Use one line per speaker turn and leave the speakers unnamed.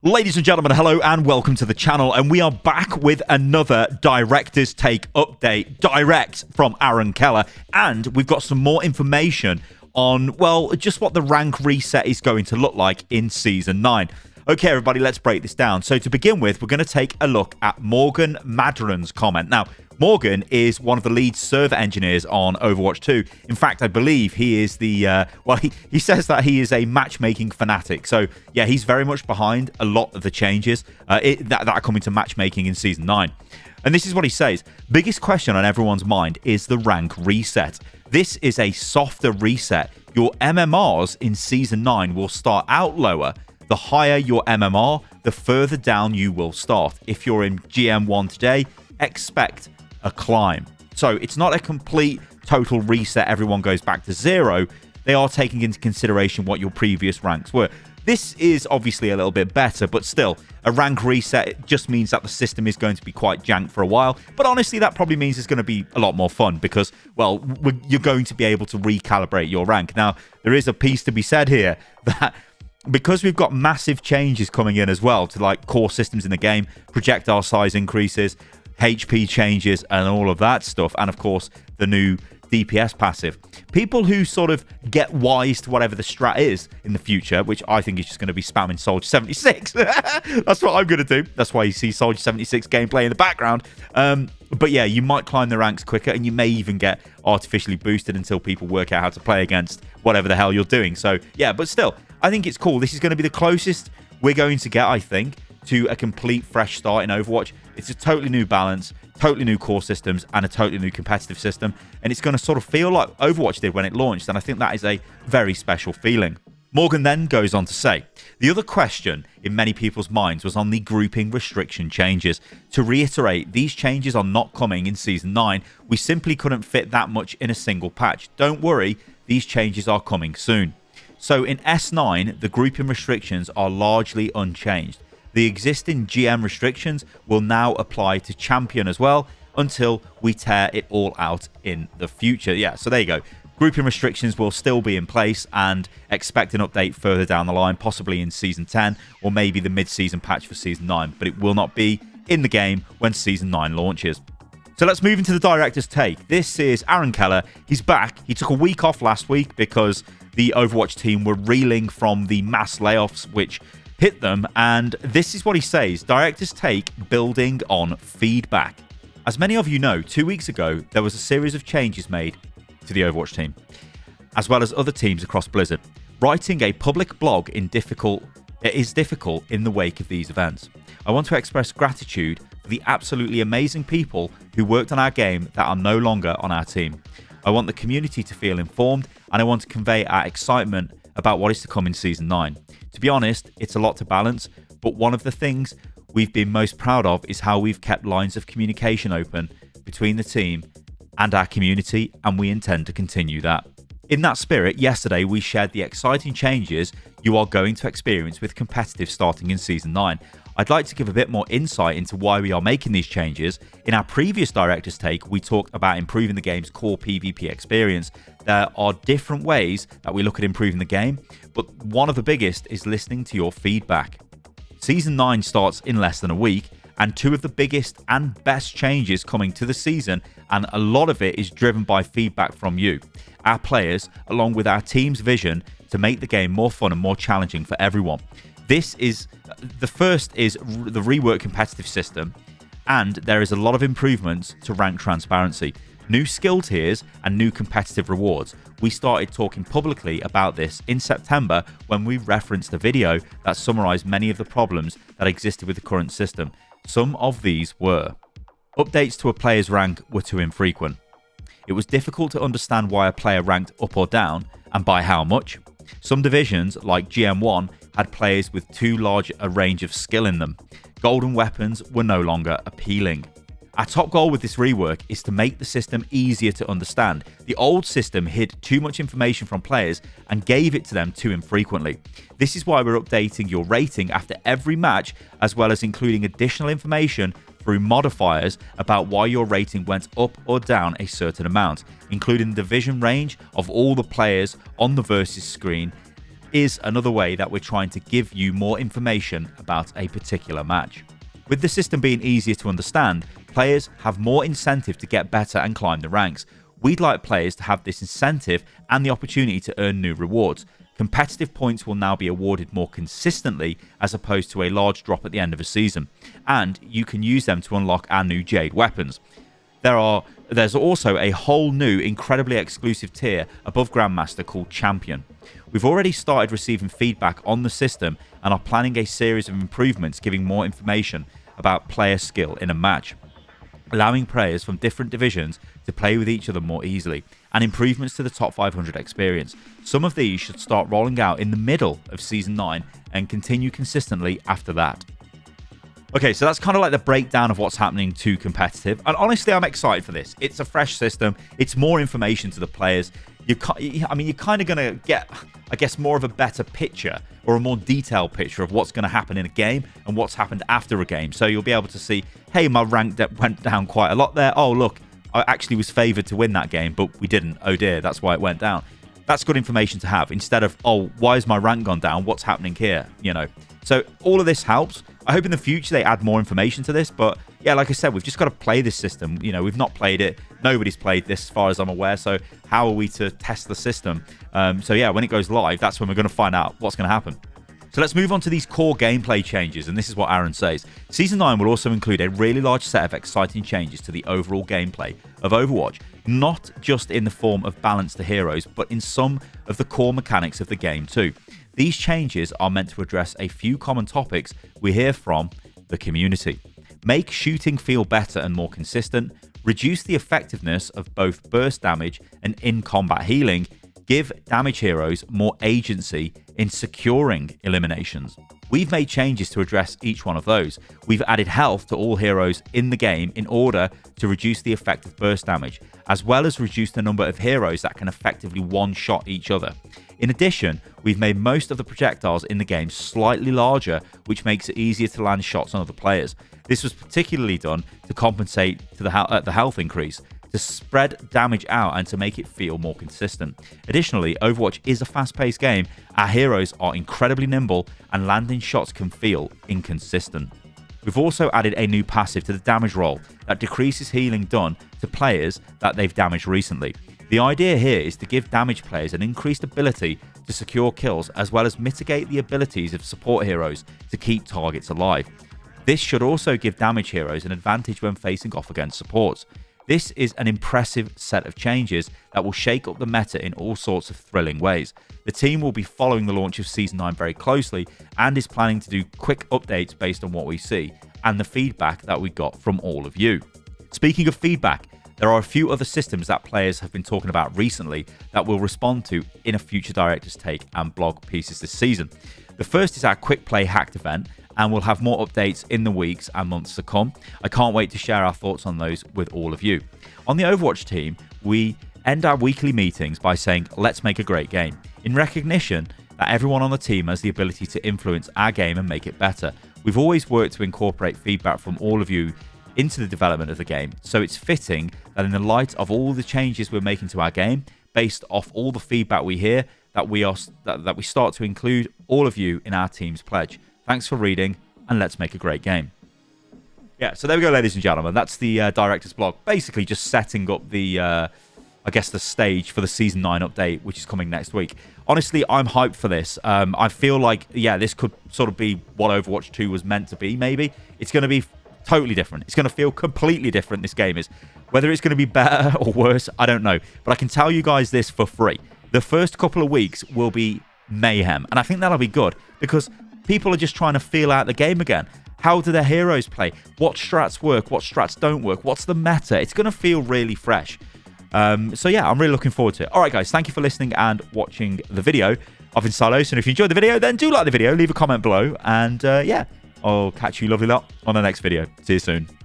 Ladies and gentlemen, hello and welcome to the channel, and we are back with another Director's Take update, direct from Aaron Keller, and we've got some more information on, well, just what the rank reset is going to look like in Season 9. Okay, everybody, let's break this down. So to begin with, we're going to take a look at Morgan Maddren's comment. Now, Morgan is one of the lead server engineers on Overwatch 2. In fact, I believe he is the, he says that he is a matchmaking fanatic. So, yeah, he's very much behind a lot of the changes that are coming to matchmaking in Season 9. And this is what he says. Biggest question on everyone's mind is the rank reset. This is a softer reset. Your MMRs in Season 9 will start out lower. The higher your MMR, the further down you will start. If you're in GM1 today, expect a climb. So it's not a complete total reset, everyone goes back to zero. They are taking into consideration what your previous ranks were. This is obviously a little bit better, but still, a rank reset, it just means that the system is going to be quite jank for a while. But honestly, that probably means it's going to be a lot more fun because, well, you're going to be able to recalibrate your rank. Now, there is a piece to be said here that because we've got massive changes coming in as well to like core systems in the game, projectile size increases, HP changes and all of that stuff, and of course the new DPS passive. People who sort of get wise to whatever the strat is in the future, which I think is just going to be spamming Soldier 76. That's what I'm going to do. That's why you see Soldier 76 gameplay in the background. But yeah, you might climb the ranks quicker and you may even get artificially boosted until people work out how to play against whatever the hell you're doing. So yeah, but still, I think it's cool. This is going to be the closest we're going to get, I think, to a complete fresh start in Overwatch. It's a totally new balance, totally new core systems, and a totally new competitive system. And it's going to sort of feel like Overwatch did when it launched. And I think that is a very special feeling. Morgan then goes on to say, the other question in many people's minds was on the grouping restriction changes. To reiterate, these changes are not coming in Season 9. We simply couldn't fit that much in a single patch. Don't worry, these changes are coming soon. So in S9, the grouping restrictions are largely unchanged. The existing GM restrictions will now apply to Champion as well until we tear it all out in the future. Yeah, so there you go. Grouping restrictions will still be in place, and expect an update further down the line, possibly in Season 10 or maybe the mid-season patch for Season 9, but it will not be in the game when Season 9 launches. So let's move into the Director's Take. This is Aaron Keller. He's back. He took a week off last week because the Overwatch team were reeling from the mass layoffs which hit them, and this is what he says. Director's Take, building on feedback. As many of you know, 2 weeks ago, there was a series of changes made to the Overwatch team, as well as other teams across Blizzard. Writing a public blog is difficult in the wake of these events. I want to express gratitude for the absolutely amazing people who worked on our game that are no longer on our team. I want the community to feel informed, and I want to convey our excitement about what is to come in Season 9. To be honest, it's a lot to balance, but one of the things we've been most proud of is how we've kept lines of communication open between the team and our community, and we intend to continue that. In that spirit, yesterday we shared the exciting changes you are going to experience with competitive starting in Season 9. I'd like to give a bit more insight into why we are making these changes. In our previous Director's Take, we talked about improving the game's core PvP experience. There are different ways that we look at improving the game, but one of the biggest is listening to your feedback. Season 9 starts in less than a week, and two of the biggest and best changes coming to the season, and a lot of it is driven by feedback from you, our players, along with our team's vision to make the game more fun and more challenging for everyone. The first is the reworked competitive system, and there is a lot of improvements to rank transparency, new skill tiers and new competitive rewards. We started talking publicly about this in September when we referenced a video that summarized many of the problems that existed with the current system. Some of these were: updates to a player's rank were too infrequent. It was difficult to understand why a player ranked up or down and by how much. Some divisions, like GM1, had players with too large a range of skill in them. Golden weapons were no longer appealing. Our top goal with this rework is to make the system easier to understand. The old system hid too much information from players and gave it to them too infrequently. This is why we're updating your rating after every match, as well as including additional information through modifiers about why your rating went up or down a certain amount, including the division range of all the players on the versus screen is another way that we're trying to give you more information about a particular match. With the system being easier to understand, players have more incentive to get better and climb the ranks. We'd like players to have this incentive and the opportunity to earn new rewards. Competitive points will now be awarded more consistently as opposed to a large drop at the end of a season, and you can use them to unlock our new Jade weapons. There's also a whole new, incredibly exclusive tier above Grandmaster called Champion. We've already started receiving feedback on the system and are planning a series of improvements giving more information about player skill in a match, allowing players from different divisions to play with each other more easily, and improvements to the top 500 experience. Some of these should start rolling out in the middle of Season 9 and continue consistently after that. Okay, so that's kind of like the breakdown of what's happening to competitive, and honestly, I'm excited for this. It's a fresh system. It's more information to the players. You're kind of going to get, I guess, more of a better picture or a more detailed picture of what's going to happen in a game and what's happened after a game. So you'll be able to see, hey, my rank went down quite a lot there. Oh, look, I actually was favored to win that game, but we didn't. Oh dear, that's why it went down. That's good information to have instead of, oh, why has my rank gone down? What's happening here? So all of this helps. I hope in the future they add more information to this, but yeah, like I said, we've just got to play this system. We've not played it. Nobody's played this as far as I'm aware, so how are we to test the system? So yeah, when it goes live, that's when we're going to find out what's going to happen. So let's move on to these core gameplay changes, and this is what Aaron says. Season 9 will also include a really large set of exciting changes to the overall gameplay of Overwatch, not just in the form of balance to heroes, but in some of the core mechanics of the game too. These changes are meant to address a few common topics we hear from the community. Make shooting feel better and more consistent, reduce the effectiveness of both burst damage and in-combat healing, give damage heroes more agency in securing eliminations. We've made changes to address each one of those. We've added health to all heroes in the game in order to reduce the effect of burst damage, as well as reduce the number of heroes that can effectively one-shot each other. In addition, we've made most of the projectiles in the game slightly larger, which makes it easier to land shots on other players. This was particularly done to compensate to the health increase, to spread damage out and to make it feel more consistent. Additionally, Overwatch is a fast-paced game. Our heroes are incredibly nimble and landing shots can feel inconsistent. We've also added a new passive to the damage roll that decreases healing done to players that they've damaged recently. The idea here is to give damage players an increased ability to secure kills as well as mitigate the abilities of support heroes to keep targets alive. This should also give damage heroes an advantage when facing off against supports. This is an impressive set of changes that will shake up the meta in all sorts of thrilling ways. The team will be following the launch of Season 9 very closely and is planning to do quick updates based on what we see and the feedback that we got from all of you. Speaking of feedback, there are a few other systems that players have been talking about recently that we'll respond to in a future Director's Take and blog pieces this season. The first is our Quick Play Hacked event, and we'll have more updates in the weeks and months to come. I can't wait to share our thoughts on those with all of you. On the Overwatch team, we end our weekly meetings by saying, let's make a great game, in recognition that everyone on the team has the ability to influence our game and make it better. We've always worked to incorporate feedback from all of you into the development of the game, so it's fitting that in the light of all the changes we're making to our game, based off all the feedback we hear, that we start to include all of you in our team's pledge. Thanks for reading, and let's make a great game. Yeah, so there we go, ladies and gentlemen. That's the Director's blog, basically just setting up the, I guess, the stage for the Season 9 update, which is coming next week. Honestly, I'm hyped for this. I feel like, yeah, this could sort of be what Overwatch 2 was meant to be, maybe. It's going to be totally different. It's going to feel completely different, this game is. Whether it's going to be better or worse, I don't know. But I can tell you guys this for free. The first couple of weeks will be mayhem. And I think that'll be good because people are just trying to feel out the game again. How do their heroes play? What strats work? What strats don't work? What's the meta? It's going to feel really fresh. So yeah, I'm really looking forward to it. All right, guys, thank you for listening and watching the video. I've been Stylosa, and if you enjoyed the video, then do like the video, leave a comment below, and yeah, I'll catch you lovely lot on the next video. See you soon.